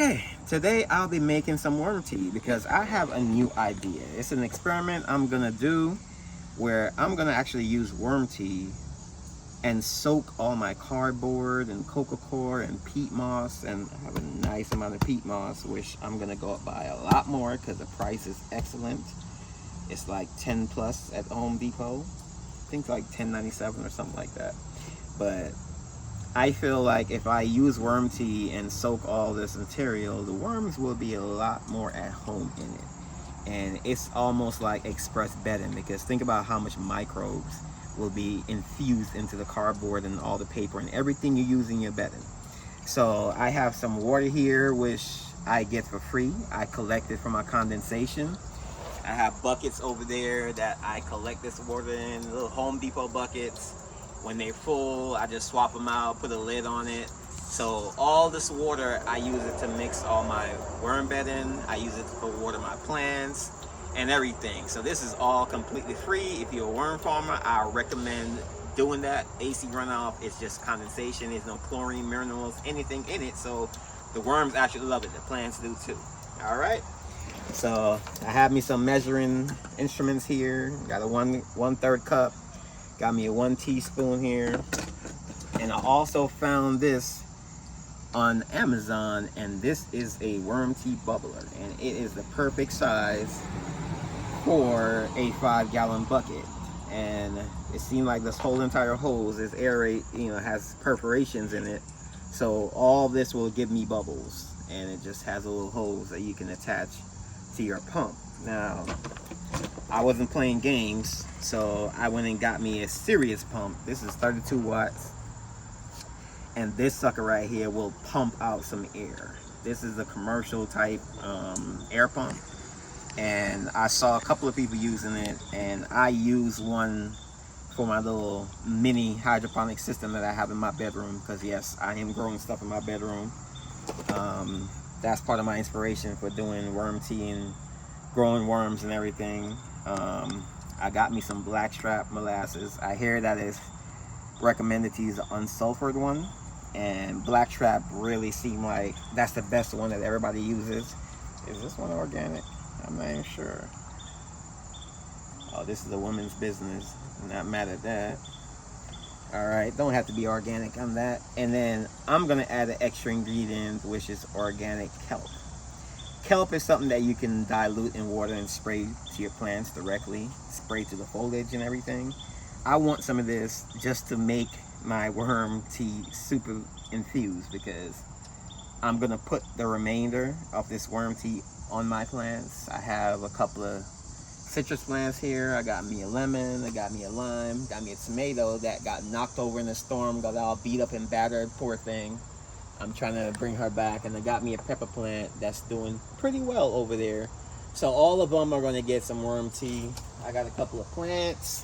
Okay, today I'll be making some worm tea because I have a new idea. It's an experiment I'm gonna do where I'm gonna actually use worm tea and soak all my cardboard and coca coir and peat moss, and I have a nice amount of peat moss, which I'm gonna go up by a lot more because the price is excellent. It's like 10 plus at Home Depot. I think like 10.97 or something like that. But I feel like if I use worm tea and soak all this material, the worms will be a lot more at home in it. And it's almost like express bedding, because think about how much microbes will be infused into the cardboard and all the paper and everything you use in your bedding. So I have some water here, which I get for free. I collect it from my condensation. I have buckets over there that I collect this water in, little Home Depot buckets. When they're full, I just swap them out, put a lid on it. So all this water, I use it to mix all my worm bedding. I use it to water my plants and everything. So this is all completely free. If you're a worm farmer, I recommend doing that. AC runoff is just condensation. There's no chlorine, minerals, anything in it. So the worms actually love it. The plants do too. All right. So I have me some measuring instruments here. Got a 1/3 cup. Got me a 1 teaspoon here. And I also found this on Amazon, and this is a worm tea bubbler, and it is the perfect size for a 5-gallon bucket. And it seemed like this whole entire hose is aerate, has perforations in it. So all this will give me bubbles, and it just has a little hose that you can attach to your pump. Now, I wasn't playing games, so I went and got me a serious pump. This is 32 watts, and this sucker right here will pump out some air. This is a commercial type air pump, and I saw a couple of people using it, and I use one for my little mini hydroponic system that I have in my bedroom, because yes, I am growing stuff in my bedroom. That's part of my inspiration for doing worm tea and growing worms and everything. I got me some blackstrap molasses. I hear that it's recommended to use an unsulfured one, and blackstrap really seemed like that's the best one that everybody uses. Is this one organic? I'm not even sure. Oh, this is a woman's business. I'm not mad at that. All right, don't have to be organic on that. And then I'm gonna add an extra ingredient, which is organic kelp. Kelp is something that you can dilute in water and spray to your plants directly, spray to the foliage and everything. I want some of this just to make my worm tea super infused, because I'm gonna put the remainder of this worm tea on my plants. I have a couple of citrus plants here. I got me a lemon, I got me a lime, got me a tomato that got knocked over in a storm, got all beat up and battered, poor thing. I'm trying to bring her back. And I got me a pepper plant that's doing pretty well over there. So all of them are going to get some worm tea. I got a couple of plants.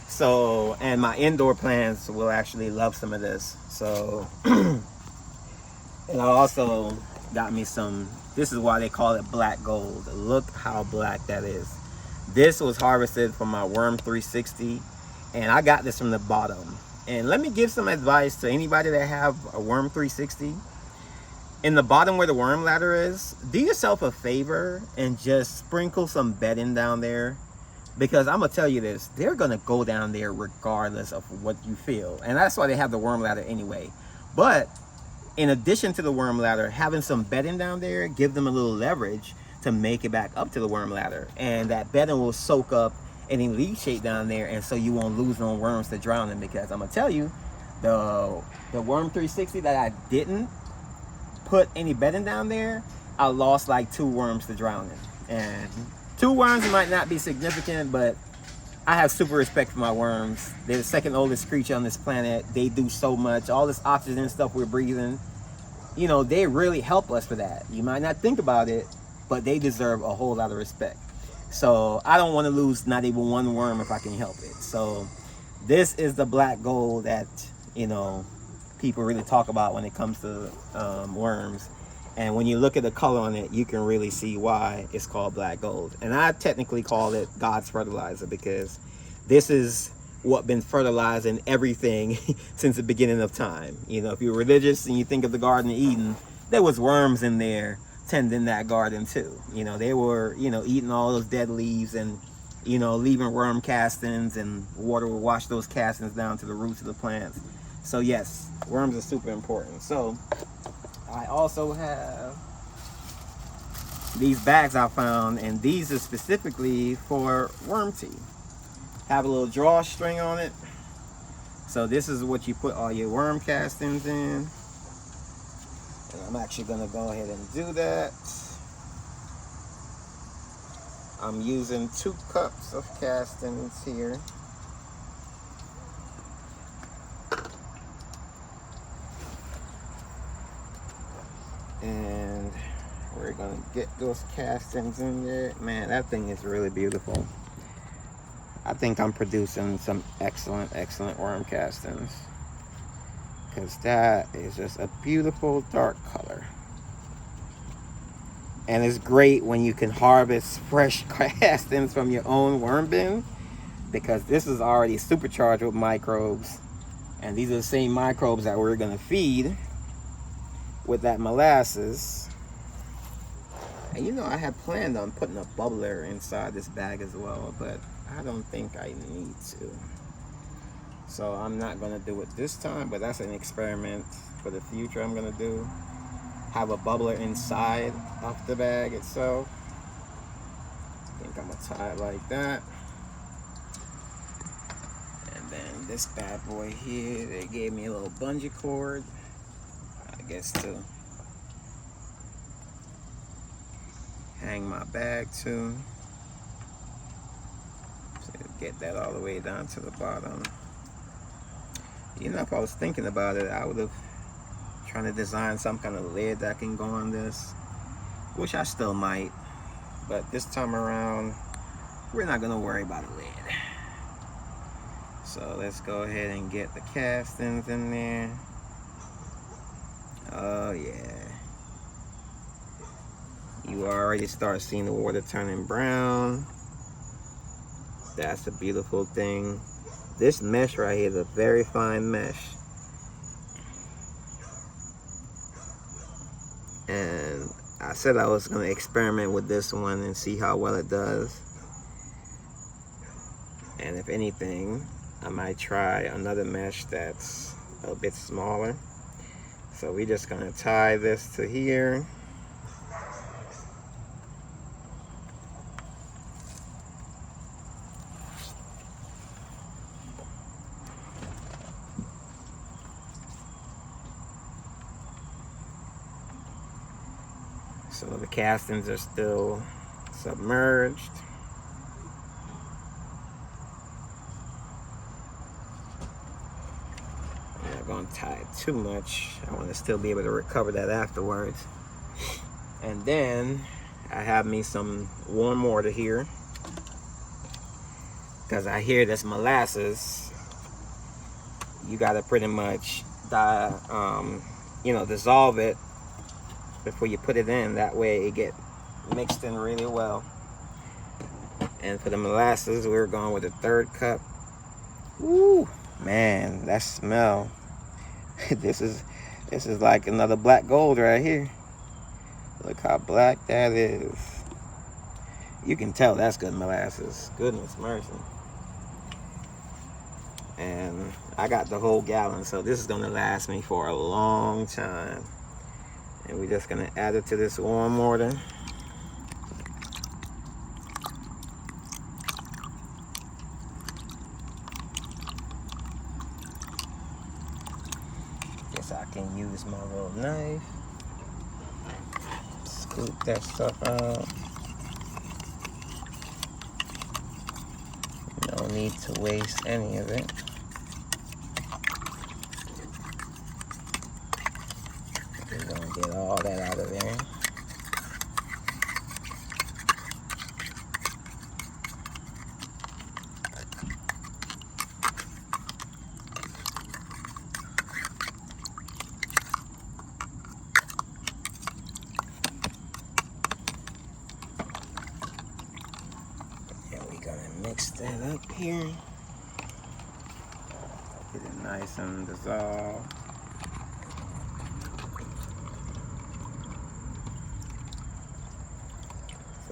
So, and my indoor plants will actually love some of this. So, and I also got me some, this is why they call it black gold. Look how black that is. This was harvested from my Worm 360, and I got this from the bottom. And let me give some advice to anybody that have a Worm 360. In the bottom where the worm ladder is, do yourself a favor and just sprinkle some bedding down there, because I'm gonna tell you this, they're gonna go down there regardless of what you feel. And that's why they have the worm ladder anyway. But in addition to the worm ladder, having some bedding down there give them a little leverage to make it back up to the worm ladder, and that bedding will soak up any leachate down there, and so you won't lose no worms to drown in. Because I'm gonna tell you, the Worm 360 that I didn't put any bedding down there, I lost like 2 worms to drown in. And 2 worms might not be significant, but I have super respect for my worms. They're the second oldest creature on this planet. They do so much. All this oxygen stuff we're breathing, they really help us for that. You might not think about it, but they deserve a whole lot of respect. So I don't want to lose not even 1 worm if I can help it. So this is the black gold that, people really talk about when it comes to worms. And when you look at the color on it, you can really see why it's called black gold. And I technically call it God's fertilizer, because this is what been fertilizing everything since the beginning of time. If you're religious and you think of the Garden of Eden, there was worms in there tending that garden too. You know, they were, you know, eating all those dead leaves and, you know, leaving worm castings, and water will wash those castings down to the roots of the plants. So yes, worms are super important. So I also have these bags I found, and these are specifically for worm tea. Have a little drawstring on it. So this is what you put all your worm castings in. And I'm actually gonna go ahead and do that. I'm using 2 cups of castings here. And we're gonna get those castings in there. Man, that thing is really beautiful. I think I'm producing some excellent worm castings, because that is just a beautiful dark color. And it's great when you can harvest fresh castings from your own worm bin, because this is already supercharged with microbes, and these are the same microbes that we're gonna feed with that molasses. And you know, I had planned on putting a bubbler inside this bag as well, but I don't think I need to. So I'm not gonna do it this time, but that's an experiment for the future I'm gonna do. Have a bubbler inside of the bag itself. I think I'm gonna tie it like that. And then this bad boy here, they gave me a little bungee cord, I guess, to hang my bag to. So get that all the way down to the bottom. You know, if I was thinking about it, I would have trying to design some kind of lid that can go on this, which I still might, but this time around we're not gonna worry about a lid. So let's go ahead and get the castings in there. Oh yeah, you already start seeing the water turning brown. That's a beautiful thing. This mesh right here is a very fine mesh. And I said I was going to experiment with this one and see how well it does. And if anything, I might try another mesh that's a bit smaller. So we're just going to tie this to here. So the castings are still submerged. I'm not going to tie it too much. I want to still be able to recover that afterwards. And then I have me some warm water here, because I hear this molasses, you got to pretty much dissolve it before you put it in. That way it get mixed in really well. And for the molasses, we're going with a 3rd cup. Woo, man, that smell. This is like another black gold right here. Look how black that is. You can tell that's good molasses. Goodness mercy. And I got the whole gallon, so this is gonna last me for a long time. And we're just gonna add it to this warm water. Guess I can use my little knife. Scoop that stuff out. No need to waste any of it. We're gonna get all that out of there. And we're gonna mix that up here. Get it nice and dissolved.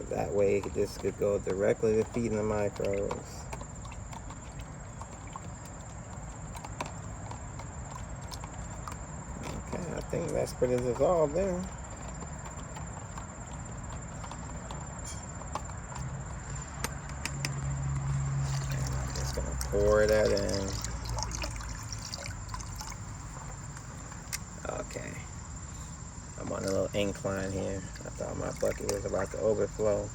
That way this could go directly to feeding the micros. Okay, I think that's pretty dissolved there. And I'm just gonna pour that in. Okay. I'm on a little incline here. I thought my bucket was about to overflow,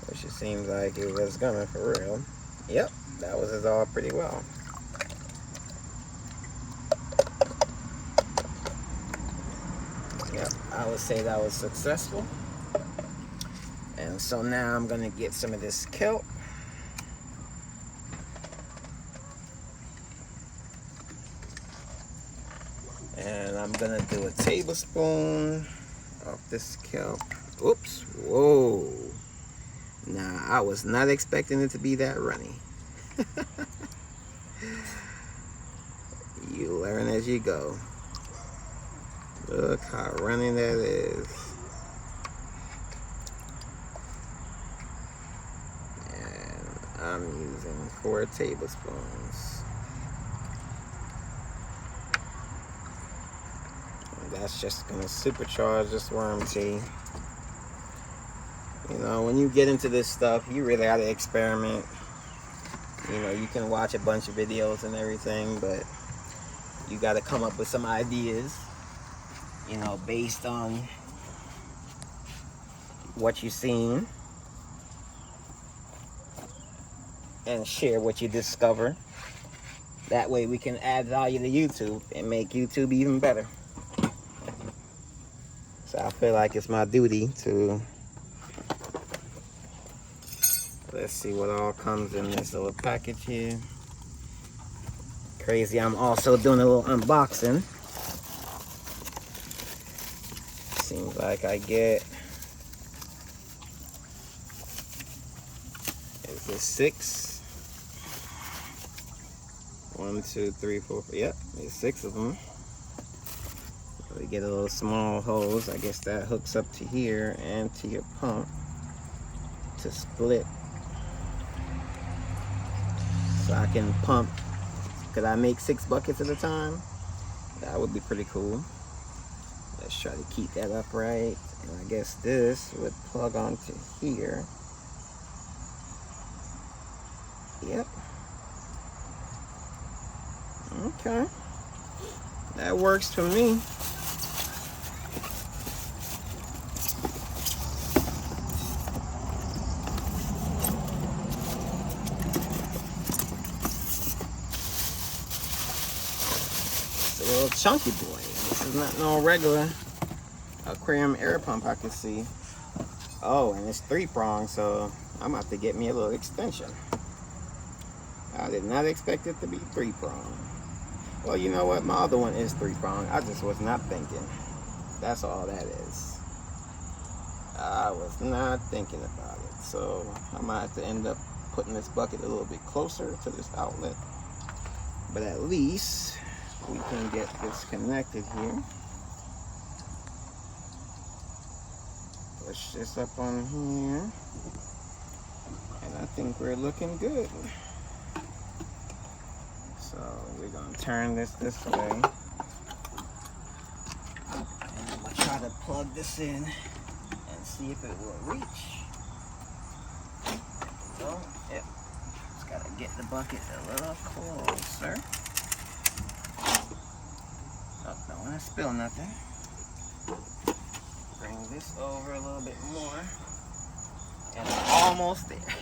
which it seems like it was gonna for real. Yep, that was dissolved pretty well. Yep, I would say that was successful. And so now I'm gonna get some of this kelp. And I'm gonna do a tablespoon of this kelp. Oops, whoa. Nah, I was not expecting it to be that runny. You learn as you go. Look how runny that is. And I'm using 4 tablespoons. And that's just gonna supercharge this worm tea. You know, when you get into this stuff, you really gotta experiment. You know, you can watch a bunch of videos and everything, but you gotta come up with some ideas, you know, based on what you've seen, and share what you discover. That way we can add value to YouTube and make YouTube even better. So I feel like it's my duty to, let's see what all comes in this little package here. Crazy, I'm also doing a little unboxing. Seems like I get, is this 6? 1, 2, 3, 4, yep, there's 6 of them. We get a little small hose. I guess that hooks up to here and to your pump to split. So I can pump. Could I make 6 buckets at a time? That would be pretty cool. Let's try to keep that upright. And I guess this would plug onto here. Yep. Okay. That works for me. It's a little chunky boy. This is not no regular aquarium air pump I can see. Oh, and it's 3-pronged, so I'm about to get me a little extension. I did not expect it to be 3-pronged. Well, you know what? My other one is 3-pronged. I just was not thinking. That's all that is. I was not thinking about it. So I might have to end up putting this bucket a little bit closer to this outlet. But at least we can get this connected here. Push this up on here. And I think we're looking good. So we're gonna turn this way. And I'm gonna try to plug this in and see if it will reach. So, yep. Just gotta get the bucket a little closer. Oh, don't wanna spill nothing. Bring this over a little bit more. And I'm almost there.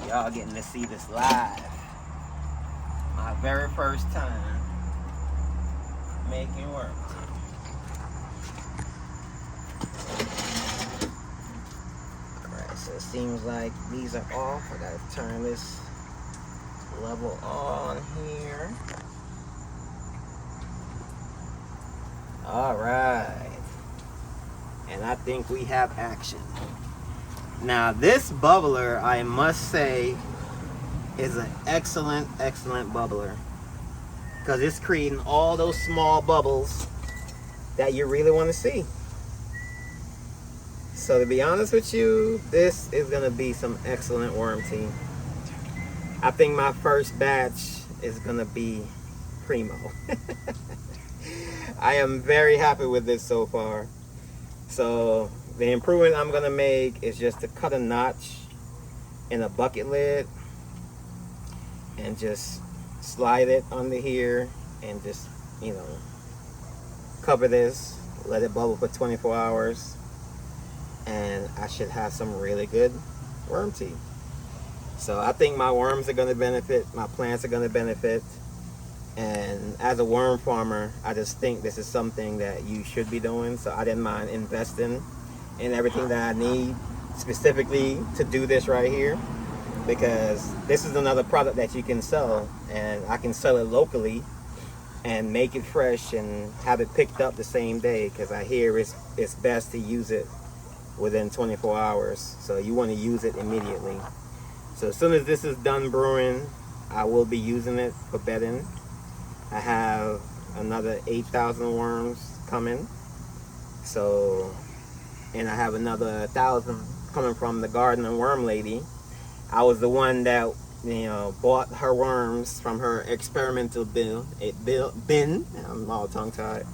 Y'all getting to see this live. My very first time making worm tea. Alright, so it seems like these are off. I gotta turn this level on here. Alright. And I think we have action. Now this bubbler, I must say, is an excellent bubbler, because it's creating all those small bubbles that you really want to see. So to be honest with you, this is gonna be some excellent worm tea. I think my first batch is gonna be primo. I am very happy with this so far. So the improvement I'm gonna make is just to cut a notch in a bucket lid and just slide it under here and just, you know, cover this, let it bubble for 24 hours, and I should have some really good worm tea. So I think my worms are going to benefit, my plants are going to benefit, and as a worm farmer, I just think this is something that you should be doing. So I didn't mind investing in everything that I need specifically to do this right here, because this is another product that you can sell, and I can sell it locally and make it fresh and have it picked up the same day, because I hear it's best to use it within 24 hours. So you want to use it immediately. So as soon as this is done brewing, I will be using it for bedding. I have another 8,000 worms coming. So, and I have another 1,000 coming from the Garden and Worm Lady. I was the one that, you know, bought her worms from her experimental bin. I'm all tongue-tied.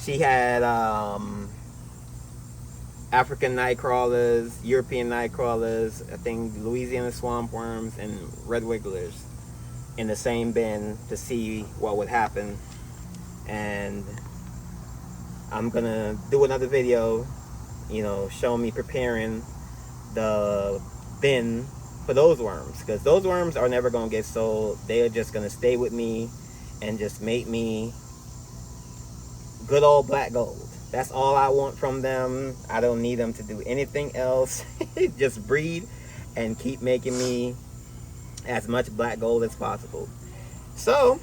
She had African night crawlers, European night crawlers, I think Louisiana swamp worms, and red wigglers in the same bin to see what would happen. And I'm gonna do another video, you know, show me preparing the bin for those worms, because those worms are never gonna get sold. They are just gonna stay with me and just make me good old black gold. That's all I want from them. I don't need them to do anything else. Just breed and keep making me as much black gold as possible. So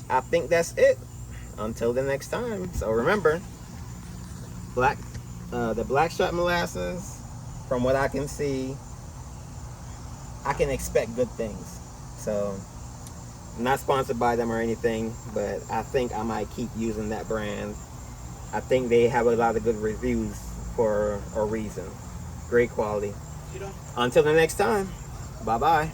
I think that's it until the next time. So remember, the Blackstrap molasses, from what I can see, I can expect good things. So I'm not sponsored by them or anything, but I think I might keep using that brand. I think they have a lot of good reviews for a reason. Great quality. Until the next time, bye-bye.